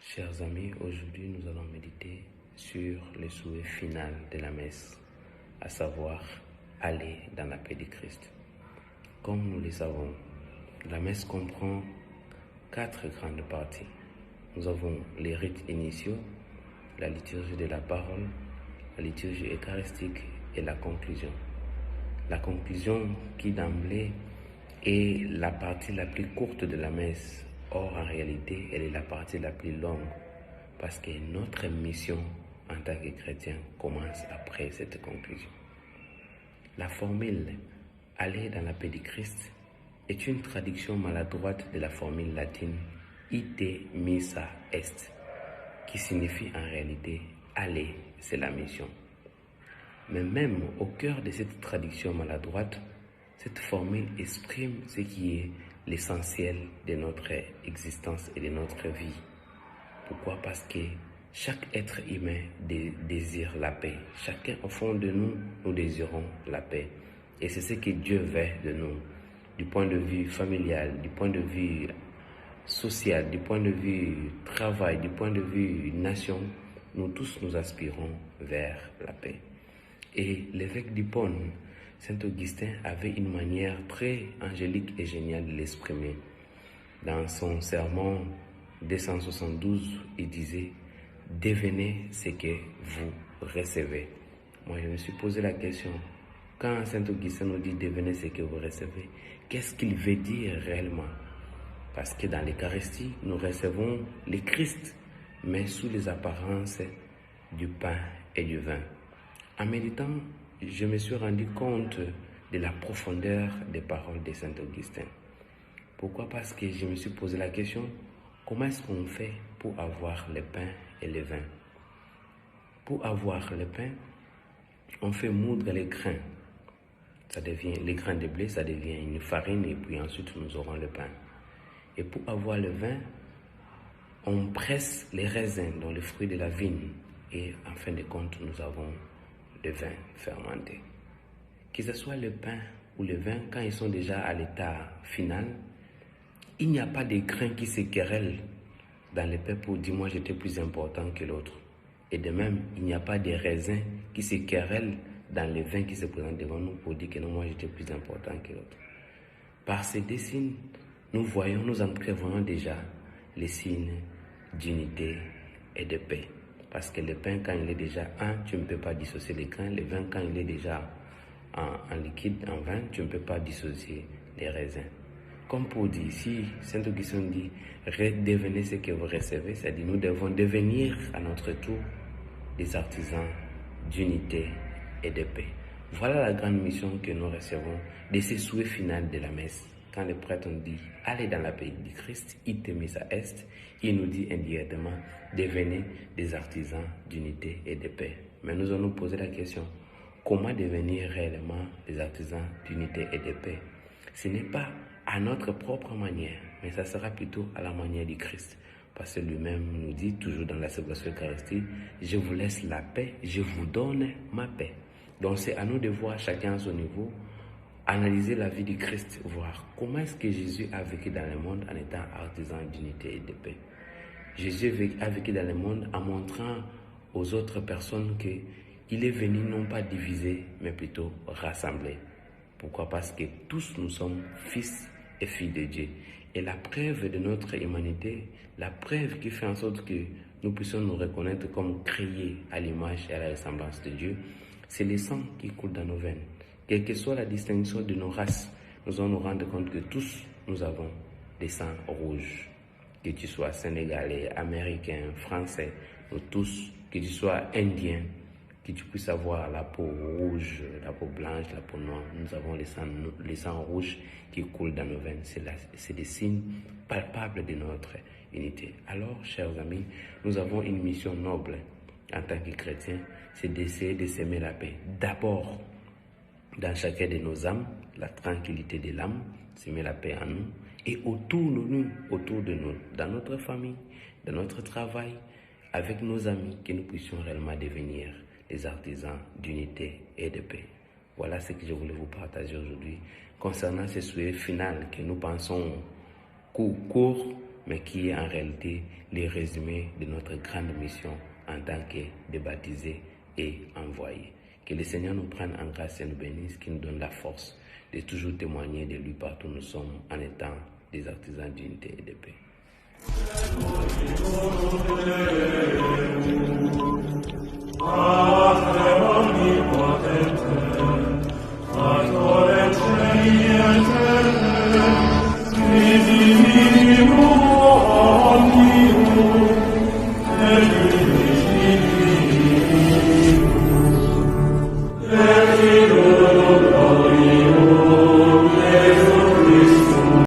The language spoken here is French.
Chers amis, aujourd'hui nous allons méditer sur le souhait final de la messe, à savoir aller dans la paix de Christ. Comme nous le savons, la messe comprend 4 grandes parties. Nous avons les rites initiaux, la liturgie de la parole, la liturgie eucharistique et la conclusion. La conclusion qui d'emblée est la partie la plus courte de la messe. Or, en réalité, elle est la partie la plus longue parce que notre mission en tant que chrétien commence après cette conclusion. La formule « aller dans la paix de Christ » est une traduction maladroite de la formule latine « ite missa est » qui signifie en réalité « aller, c'est la mission ». Mais même au cœur de cette traduction maladroite, cette formule exprime ce qui est l'essentiel de notre existence et de notre vie. Pourquoi? Parce que chaque être humain désire la paix. Chacun au fond de nous, nous désirons la paix. Et c'est ce que Dieu veut de nous, du point de vue familial, du point de vue social, du point de vue travail, du point de vue nation. Nous tous nous aspirons vers la paix. Et l'évêque d'Hippone, Saint Augustin, avait une manière très angélique et géniale de l'exprimer. Dans son sermon 272, il disait « Devenez ce que vous recevez ». Moi, je me suis posé la question, quand Saint Augustin nous dit « Devenez ce que vous recevez », qu'est-ce qu'il veut dire réellement? Parce que dans l'Eucharistie, nous recevons le Christ, mais sous les apparences du pain et du vin. En méditant, je me suis rendu compte de la profondeur des paroles de Saint Augustin. Pourquoi? Parce que je me suis posé la question, comment est-ce qu'on fait pour avoir le pain et le vin? Pour avoir le pain, on fait moudre les grains. Les grains de blé, ça devient une farine et puis ensuite nous aurons le pain. Et pour avoir le vin, on presse les raisins, dans le fruit de la vigne. Et en fin de compte, nous avons le vin fermenté. Que ce soit le pain ou le vin, quand ils sont déjà à l'état final, il n'y a pas de grains qui se querellent dans le pain pour dire moi j'étais plus important que l'autre. Et de même, il n'y a pas de raisins qui se querellent dans le vin qui se présente devant nous pour dire que non, moi j'étais plus important que l'autre. Par ces deux signes, nous entrevoyons déjà les signes d'unité et de paix. Parce que le pain, quand il est déjà tu ne peux pas dissocier les grains. Le vin, quand il est déjà en liquide, en vin, tu ne peux pas dissocier les raisins. Comme pour dire, si Saint Augustin dit, devenez ce que vous recevez, c'est-à-dire nous devons devenir à notre tour des artisans d'unité et de paix. Voilà la grande mission que nous recevons de ce souhait final de la messe. Quand le prêtre nous dit « Allez dans la paix du Christ, ite missa est », il nous dit indirectement « Devenez des artisans d'unité et de paix ». Mais nous allons nous poser la question, comment devenir réellement des artisans d'unité et de paix? Ce n'est pas à notre propre manière, mais ça sera plutôt à la manière du Christ. Parce que lui-même nous dit, toujours dans la célébration Eucharistique, « Je vous laisse la paix, je vous donne ma paix ». Donc c'est à nous de voir chacun à son niveau, analyser la vie du Christ, voir comment est-ce que Jésus a vécu dans le monde en étant artisan d'unité et de paix. Jésus a vécu dans le monde en montrant aux autres personnes qu'il est venu non pas diviser, mais plutôt rassembler. Pourquoi? Parce que tous nous sommes fils et filles de Dieu. Et la preuve de notre humanité, la preuve qui fait en sorte que nous puissions nous reconnaître comme créés à l'image et à la ressemblance de Dieu, c'est le sang qui coule dans nos veines. Quelle que soit la distinction de nos races, nous allons nous rendre compte que tous, nous avons des sangs rouges. Que tu sois sénégalais, américain, français, nous tous, que tu sois indien, que tu puisses avoir la peau rouge, la peau blanche, la peau noire, nous avons les sangs rouges qui coulent dans nos veines. C'est des signes palpables de notre unité. Alors, chers amis, nous avons une mission noble en tant que chrétiens, c'est d'essayer de s'aimer la paix. D'abord, dans chacun de nos âmes, la tranquillité de l'âme, s'aimer la paix en nous, et autour de nous, dans notre famille, dans notre travail, avec nos amis, que nous puissions réellement devenir des artisans d'unité et de paix. Voilà ce que je voulais vous partager aujourd'hui concernant ce souhait final que nous pensons court, mais qui est en réalité le résumé de notre grande mission en tant que débaptisés et envoyés. Que le Seigneur nous prenne en grâce et nous bénisse, qu'il nous donne la force de toujours témoigner de lui partout où nous sommes en étant des artisans d'unité et de paix. Amen.